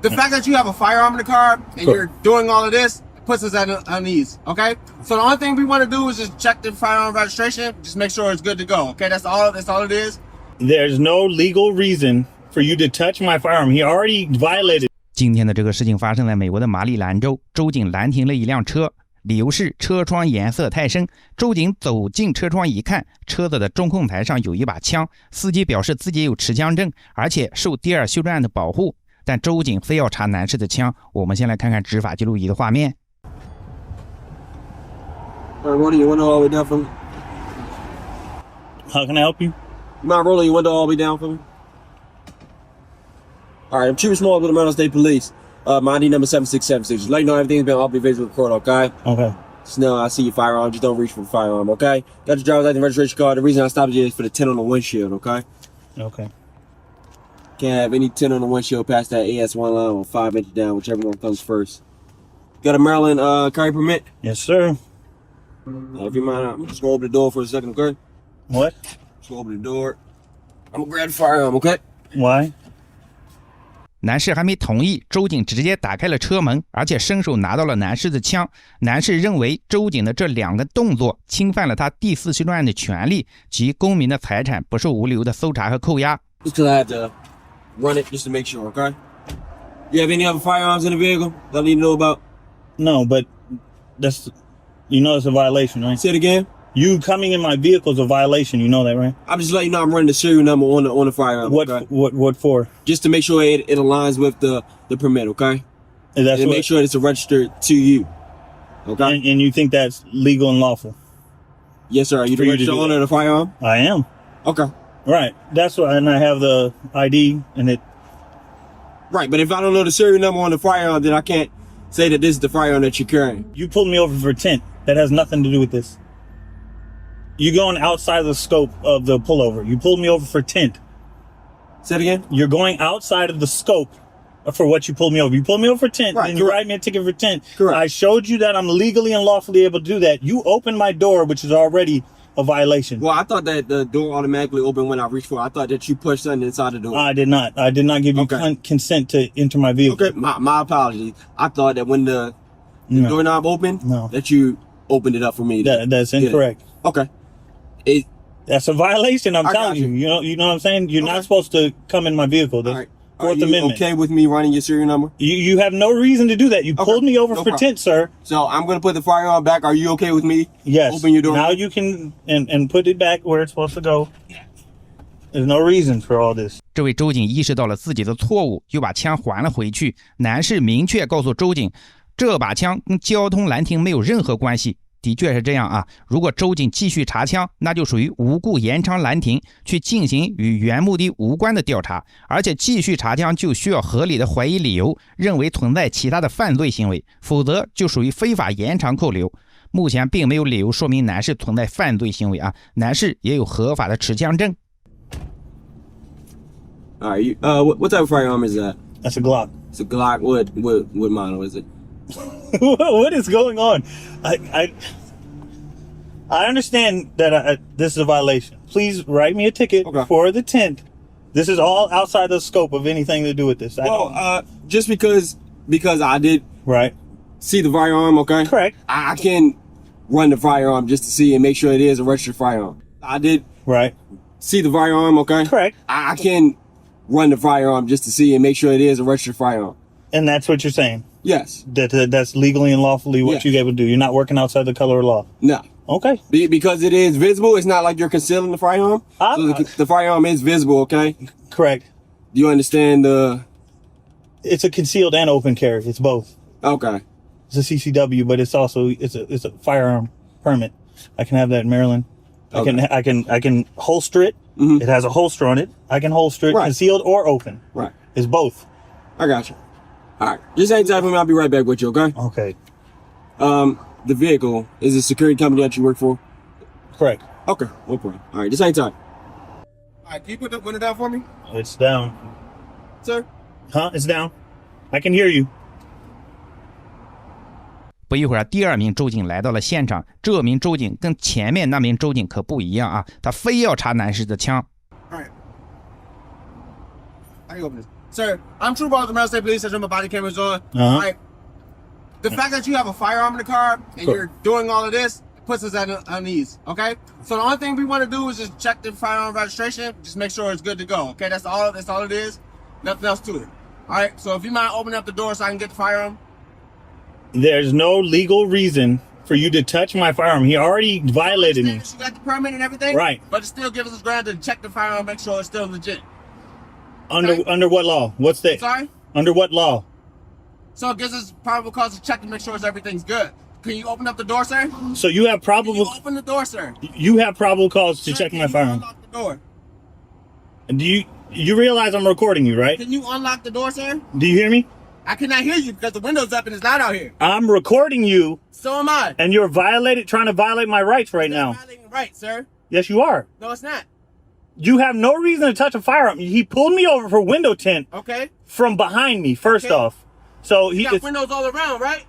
The fact that you have a firearm in the car and you're doing all of this puts us at unease, okay? So the only thing we want to do is just check the firearm registration, just make sure it's good to go, okay? That's all it is. There's no legal reason for you to touch my firearm. He already violated. 今天的这个事情发生在美国的马里兰州，州警拦停了一辆车，理由是车窗颜色太深。州警走进车窗一看，车子的中控台上有一把枪，司机表示自己有持枪证，而且受第二修正案的保护，但州警非要查男士的枪。我们先来看看执法记录仪的画面。Rolling your window all the way down for me. How can I help you? You mind rolling your window all the way down for me? All right, I'm Chief Small with the Maryland State Police. My ID number 7676. Just let you know everything's been off your visual record, okay? Okay. Snell, I see your firearm. Just don't reach for the firearm, okay? Got your driver's license and registration card. The reason I stopped you is for the tint on the windshield, okay? Okay. Can't have any tint on the windshield past that AS1 line or 5 inches down, whichever one comes first. Got a Maryland carry permit? Yes, sir. If you mind, I'm just gonna open the door for a second, okay? What? Just gonna open the door. I'm gonna grab the firearm, okay? Why? 男士还没同意，州警直接打开了车门，而且伸手拿到了男士的枪。男士认为州警的这两个动作侵犯了他第4修正案的权利及公民的财产不受无理由的搜查和扣押。Just 'cause I had to run it just to make sure, okay? You have any other firearms in the vehicle that I need to know about? No, but that's, you know, it's a violation, right? Say it again. You coming in my vehicle is a violation. You know that, right? I'm just letting you know I'm running the serial number on the firearm. What? Okay? What for? Just to make sure it aligns with the permit, okay? Is that and make sure it's registered to you, okay? And you think that's legal and lawful? Yes, sir. Are you the registered owner of the firearm? I am. Okay. Right. That's why, and I have the ID and it. Right, but if I don't know the serial number on the firearm, then I can't say that this is the firearm that you're carrying. You pulled me over for tint. That has nothing to do with this. You're going outside of the scope of the pullover. You pulled me over for tint. Say it again? You're going outside of the scope for what you pulled me over. You pulled me over for tint, right, and you write me a ticket for tint. Correct. I showed you that I'm legally and lawfully able to do that. You opened my door, which is already a violation. Well, I thought that the door automatically opened when I reached for it. I thought that you pushed something inside the door. I did not. I did not give you consent to enter my vehicle. Okay, my apologies. I thought that when the doorknob opened, that you opened it up for me. That's incorrect. Okay. That's a violation. I'm telling you. You know what I'm saying? You're not supposed to come in my vehicle. All right. Fourth Are you Amendment. okay with me running your serial number? You have no reason to do that. You pulled me over for tint, sir. So I'm going to put the firearm back. Are you okay with me? Yes. Open your door. Now you can and put it back where it's supposed to go. There's no reason for all this. 这位州警意识到了自己的错误，又把枪还了回去。男士明确告诉州警，这把枪跟交通拦停没有任何关系。的确是这样啊，如果州警继续查枪，那就属于无故延长拦停，去进行与原目的无关的调查，而且继续查枪就需要合理的怀疑理由，认为存在其他的犯罪行为，否则就属于非法延长扣留。目前并没有理由说明男士存在犯罪行为啊，男士也有合法的持枪证。All right, what type of firearm is that? That's a Glock. It's a Glock. What model is it? What is going on? I understand that this is a violation. Please write me a ticket for the tint. This is all outside the scope of anything to do with this. Just because I did see the firearm, okay? Correct. I can run the firearm just to see and make sure it is a registered firearm. I did see the firearm, okay? Correct. I can run the firearm just to see and make sure it is a registered firearm. And that's what you're saying? Yes. That's legally and lawfully what you're able to do. You're not working outside the color of law? No. Okay. Because it is visible. It's not like you're concealing the firearm. So the firearm is visible, okay? Correct. Do you understand It's a concealed and open carry. It's both. Okay. It's a CCW, but it's also it's a firearm permit. I can have that in Maryland. I can holster it. It has a holster on it. I can holster it concealed or open. Right. It's both. I got you. All right. Just hang tight for me. I'll be right back with you, okay? Okay. The vehicle is a security company that you work for? Correct. Okay. No problem. All right. Just hang tight. All right. Can you put the window down for me? It's down. Sir? Huh? It's down. I can hear you. 不一会儿，第二名州警来到了现场。这名州警跟前面那名州警可不一样啊，他非要查男士的枪。All right. How you open this? Sir, I'm True Baltimore Maryland State Police. My body camera's on. Uh-huh. All right. The fact that you have a firearm in the car and you're doing all of this puts us at unease, okay? So the only thing we want to do is just check the firearm registration, just make sure it's good to go, okay? That's all it is. Nothing else to it. All right, so if you mind opening up the door so I can get the firearm. There's no legal reason for you to touch my firearm. He already violated me. You got the permit and everything? Right. But it still gives us ground to check the firearm, make sure it's still legit. Under what law? What's that? Sorry? Under what law? So it gives us probable cause to check to make sure everything's good. Can you open up the door, sir? So you have probable... Can you open the door, sir? You have probable cause to Sir, check can my you firearm. unlock the door? Do you realize I'm recording you, right? Can you unlock the door, sir? Do you hear me? I cannot hear you because the window's up and it's not out here. I'm recording you, So am I. and you're trying to violate my rights right now. Violating rights, sir. Yes, you are. No, it's not. You have no reason to touch a firearm. He pulled me over for window tint Okay. from behind me, first Okay. off. So You got windows all around, right?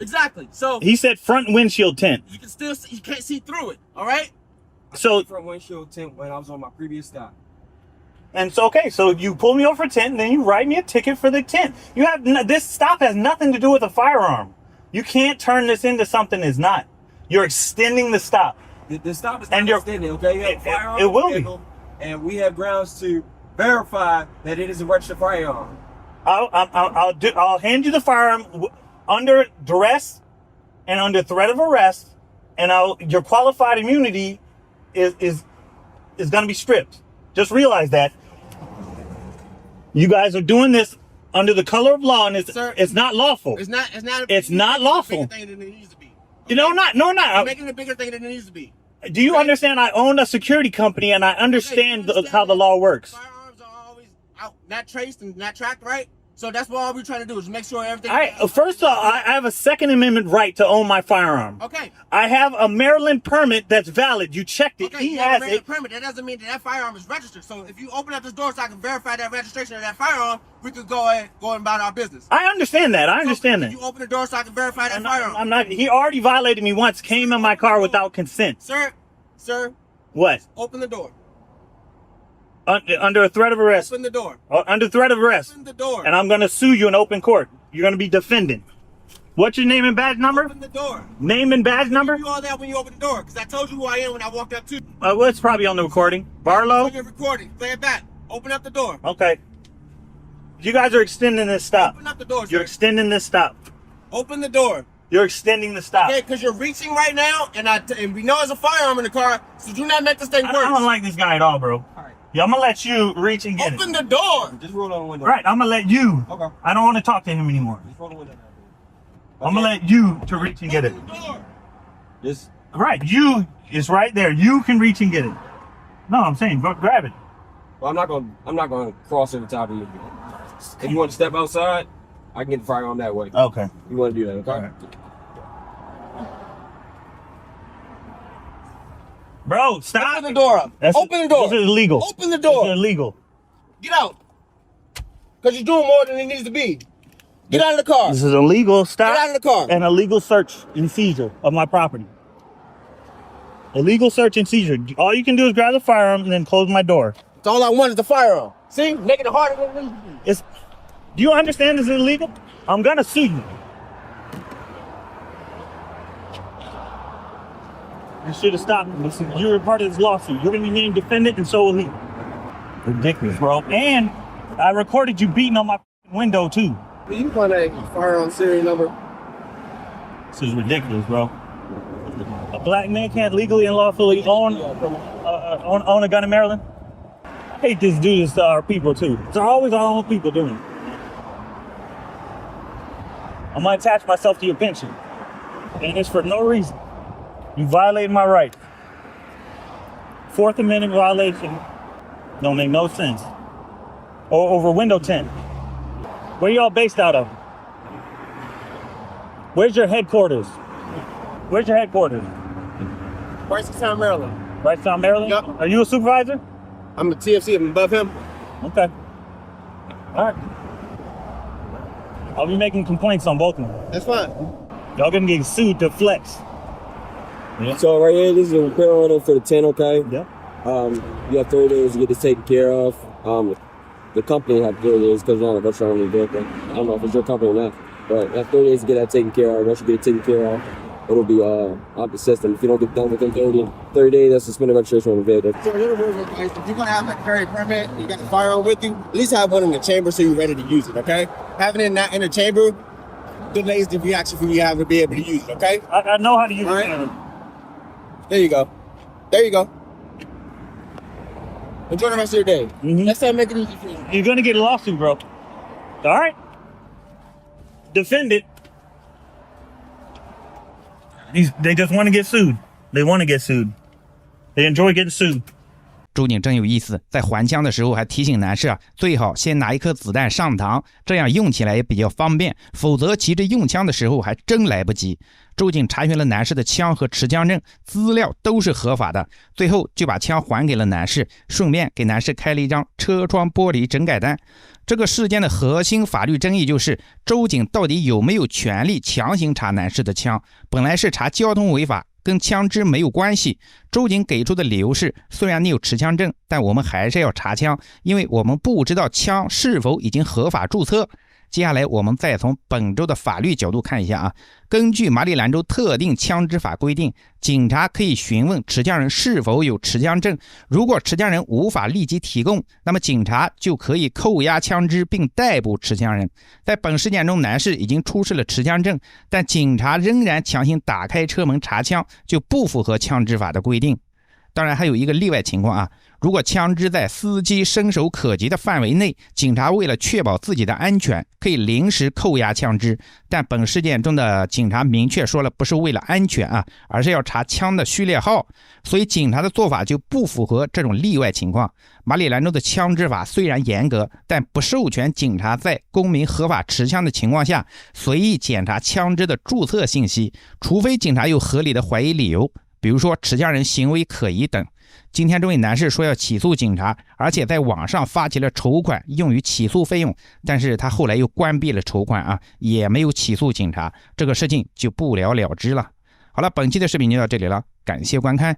Exactly. So he said front windshield tint. you can still see, you can't see through it. All right. So, From windshield tint when I was on my previous stop. and so, okay, so you pull me over for tint, and then you write me a ticket for the tint. You have, this stop has nothing to do with a firearm. You can't turn this into something it's not. You're extending the stop. The stop is And not extending, okay? You have a firearm it will be. vehicle, and we have grounds to verify that it is a registered firearm. I'll hand you the firearm under duress and under threat of arrest, and your qualified immunity is going to be stripped. Just realize that. You guys are doing this under the color of law, and Sir, it's not lawful. It's not. It's not lawful. It's a bigger thing than it needs to be. You know, no, You're not. making it a bigger thing than it needs to be. Do you understand? I own a security company, and I understand how the law works. Firearms are always out, not traced and not tracked, right? So that's what all we're trying to do is make sure everything. All right. First of all, I have a Second Amendment right to own my firearm. Okay. I have a Maryland permit that's valid. You checked it. Okay, He you have has a it. permit. That doesn't mean that firearm is registered. So if you open up this door so I can verify that registration of that firearm, we could go about our business. I understand that. I understand Can that. you open the door so I can verify that firearm? I'm not. He already violated me once. Came in my car without consent. Sir, What? open the door. Under a threat of arrest. Open the door. Under threat of arrest. Open the door. And I'm gonna sue you in open court. You're gonna be defendant. What's your name and badge number? Open the door. Name and badge number? You all that when you open the door, because I told you who I am when I walked up to you. Well, it's probably on the recording. Barlow? You're recording. Play it back. Open up the door. Okay. You guys are extending this stop. Open up the door, You're sir. extending this stop. Open the door. You're extending the stop. Okay, because you're reaching right now, and we know there's a firearm in the car, so do not make this thing I worse. don't like this guy at all, bro. All right. Yeah, I'm gonna let you reach and get Open it. the door. Just roll on the window. Right, I'm gonna let you. Okay. I don't want to talk to him anymore. Just roll the window down. I'm gonna let you to reach and get it. Open the door. Just, Right, you is right there. You can reach and get it. No, I'm saying go grab it. well, I'm not gonna cross over top of you. If you want to step outside, I can get the firearm that way. Okay. You want to do that, okay? All right. Bro, stop. Open the door up. Open the door. This is illegal. Open the This door. is illegal. Get out. Because you're doing more than it needs to be. Get out of the car. This is illegal. Stop. Get out of the car. And illegal search and seizure of my property. Illegal search and seizure. All you can do is grab the firearm and then close my door. That's all I want is the firearm. See? Making it harder than it needs to be. Do you understand this is illegal? I'm gonna sue you. You should have stopped me. You were part of this lawsuit. You're gonna be named defendant, and so will he. Ridiculous, bro. And I recorded you beating on my window too. Do you want a firearm serial number? This is ridiculous, bro. A black man can't legally and lawfully own a gun in Maryland. I hate this do this to our people too. It's always our own people doing it. I'm gonna attach myself to your pension, and it's for no reason. You violated my rights. Fourth Amendment violation don't make no sense. Or over window tint. Where y'all based out of? Where's your headquarters? Where's your headquarters? Wrightstown, Maryland. Wrightstown, Maryland? Yep. Are you a supervisor? I'm a TFC. I'm above him. Okay. All right. I'll be making complaints on both of them. That's fine. Y'all gonna get sued to flex. Yeah. So right here, this is a repair order for the tent, okay? Yeah. You have 30 days to get this taken care of. the company have to do it is because you're not a veteran-only vehicle. I don't know if it's your company or not, but you have 30 days to get that taken care of. Once you get it taken care of, it'll be out the system. If you don't get done within 30 days, that's suspended registration on the vehicle. So a little bit of advice, if you're gonna have a carry permit, you got the firearm with you, at least have one in the chamber so you're ready to use it, okay? Having it not in the chamber delays the reaction for you having to be able to use it, okay? I know how to use All it. right. There you go. There you go. Enjoy the rest of your day. Next time, make it easy for you. You're gonna get a lawsuit, bro. All right. Defend it. They just want to get sued. They want to get sued. They enjoy getting sued. 周警真有意思，在还枪的时候还提醒男士啊，最好先拿一颗子弹上膛，这样用起来也比较方便，否则急着用枪的时候还真来不及。周警查询了男士的枪和持枪证，资料都是合法的，最后就把枪还给了男士，顺便给男士开了一张车窗玻璃整改单。这个事件的核心法律争议就是，周警到底有没有权利强行查男士的枪？本来是查交通违法，跟枪支没有关系。周警给出的理由是，虽然你有持枪证，但我们还是要查枪，因为我们不知道枪是否已经合法注册。接下来我们再从本州的法律角度看一下啊。根据马里兰州特定枪支法规定，警察可以询问持枪人是否有持枪证，如果持枪人无法立即提供，那么警察就可以扣押枪支并逮捕持枪人。在本事件中，男士已经出示了持枪证，但警察仍然强行打开车门查枪，就不符合枪支法的规定。当然还有一个例外情况啊，如果枪支在司机伸手可及的范围内，警察为了确保自己的安全，可以临时扣押枪支，但本事件中的警察明确说了，不是为了安全啊，而是要查枪的序列号，所以警察的做法就不符合这种例外情况。马里兰州的枪支法虽然严格，但不授权警察在公民合法持枪的情况下随意检查枪支的注册信息，除非警察有合理的怀疑理由，比如说持枪人行为可疑等。今天这位男士说要起诉警察，而且在网上发起了筹款用于起诉费用，但是他后来又关闭了筹款啊，也没有起诉警察，这个事情就不了了之了。好了，本期的视频就到这里了，感谢观看。